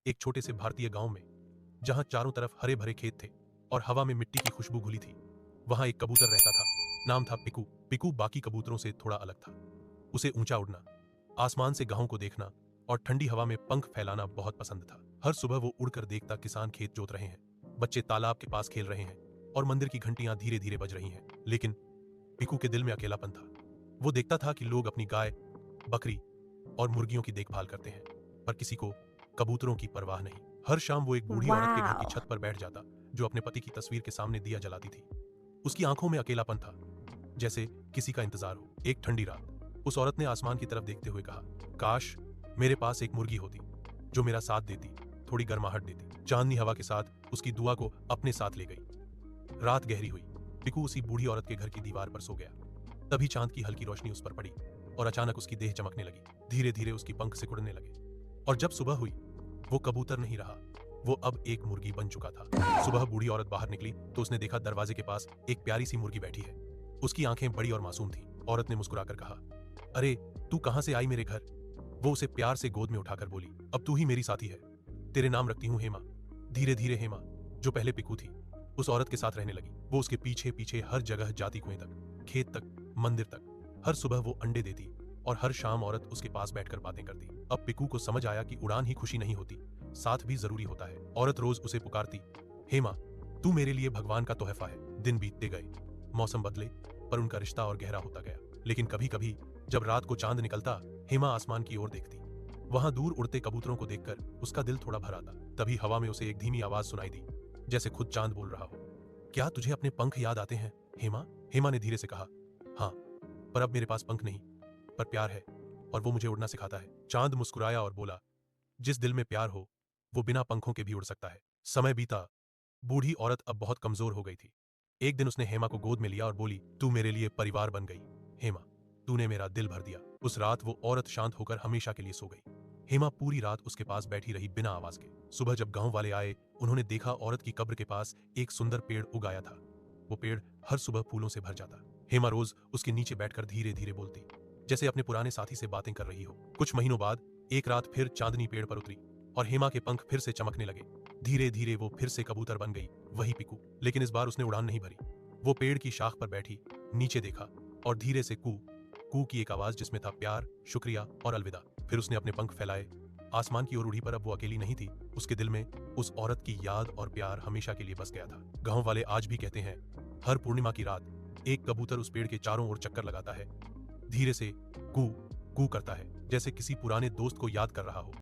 एक छोटे से भारतीय गांव में, जहां चारों तरफ हरे भरे खेत थे और हवा में मिट्टी की खुशबू घुली थी, वहां एक कबूतर रहता था। नाम था पिकू। पिकू बाकी कबूतरों से थोड़ा अलग था। उसे ऊंचा उड़ना, आसमान से गांव को देखना और ठंडी हवा में पंख फैलाना बहुत पसंद था। हर सुबह वो उड़कर देखता किसान खेत जोत रहे हैं, बच्चे तालाब के पास खेल रहे हैं और मंदिर की घंटियां धीरे धीरे बज रही हैं। लेकिन पिकू के दिल में अकेलापन था। वो देखता था कि लोग अपनी गाय, बकरी और मुर्गियों की देखभाल करते हैं, पर किसी को कबूतरों की परवाह नहीं। हर शाम वो एक बूढ़ी औरत के घर की वाओ! छत पर बैठ जाता, जो अपने पति की तस्वीर के सामने दिया जलाती थी। उसकी आंखों में अकेलापन था, जैसे किसी का इंतजार हो। एक ठंडी रात उस औरत ने आसमान की तरफ देखते हुए कहा, काश मेरे पास एक मुर्गी होती जो मेरा साथ देती, थोड़ी गर्माहट देती। चांदनी हवा के साथ उसकी दुआ को अपने साथ ले गई। रात गहरी हुई। पिकू उसी बूढ़ी औरत के घर की दीवार पर सो गया। तभी चांद की हल्की रोशनी उस पर पड़ी और अचानक उसकी देह चमकने लगी। धीरे धीरे उसकी पंख सिकुड़ने लगे और जब सुबह हुई, वो कबूतर नहीं रहा, वो अब एक मुर्गी बन चुका था। सुबह बूढ़ी औरत बाहर निकली तो उसने देखा दरवाजे के पास एक प्यारी सी मुर्गी बैठी है। उसकी आंखें बड़ी और मासूम थीं। औरत ने मुस्कुराकर कहा, अरे तू कहां से आई मेरे घर? वो उसे प्यार से गोद में उठाकर बोली, अब तू ही मेरी साथी है। तेरे नाम रखती हूँ हेमा। धीरे धीरे हेमा, जो पहले पिकू थी, उस औरत के साथ रहने लगी। वो उसके पीछे पीछे हर जगह जाती, कुएं तक, खेत तक, मंदिर तक। हर सुबह वो अंडे देती और हर शाम औरत उसके पास बैठकर बातें करती। अब पिकू को समझ आया कि उड़ान ही खुशी नहीं होती, साथ भी जरूरी होता है। औरत रोज उसे पुकारती, हेमा तू मेरे लिए भगवान का तोहफा है। दिन बीतते गए, मौसम बदले, पर उनका रिश्ता और गहरा होता गया। लेकिन कभी कभी जब रात को चांद निकलता, हेमा आसमान की ओर देखती। वहां दूर उड़ते कबूतरों को देखकर उसका दिल थोड़ा भर आता। तभी हवा में उसे एक धीमी आवाज सुनाई दी, जैसे खुद चांद बोल रहा हो, क्या तुझे अपने पंख याद आते हैं हेमा? हेमा ने धीरे से कहा, हाँ, पर अब मेरे पास पंख नहीं, पर प्यार है और वो मुझे उड़ना सिखाता है। चांद मुस्कुराया और बोला, जिस दिल में प्यार हो वो बिना पंखों के भी उड़ सकता है। समय बीता। बूढ़ी औरत अब बहुत कमजोर हो गई थी। एक दिन उसने हेमा को गोद में लिया और बोली, तू मेरे लिए परिवार बन गई हेमा, तूने मेरा दिल भर दिया। उस रात वो औरत शांत होकर हमेशा के लिए सो गई। हेमा पूरी रात उसके पास बैठी रही बिना आवाज के। सुबह जब गांव वाले आए, उन्होंने देखा औरत की कब्र के पास एक सुंदर पेड़ उगाया था। वो पेड़ हर सुबह फूलों से भर जाता। हेमा रोज उसके नीचे बैठकर धीरे धीरे बोलती, जैसे अपने पुराने साथी से बातें कर रही हो। कुछ महीनों बाद एक रात फिर चांदनी पेड़ पर उतरी और हेमा के पंख फिर से चमकने लगे। धीरे धीरे वो फिर से कबूतर बन गई, वही पिकू। लेकिन इस बार उसने उड़ान नहीं भरी। वो पेड़ की शाख पर बैठी, नीचे देखा और धीरे से कू कू की एक आवाज, जिसमें था प्यार, शुक्रिया और अलविदा। फिर उसने अपने पंख फैलाए, आसमान की ओर उड़ी, पर अब वो अकेली नहीं थी। उसके दिल में उस औरत की याद और प्यार हमेशा के लिए बस गया था। गांव वाले आज भी कहते हैं, हर पूर्णिमा की रात एक कबूतर उस पेड़ के चारों ओर चक्कर लगाता है, धीरे से कू कू करता है, जैसे किसी पुराने दोस्त को याद कर रहा हो।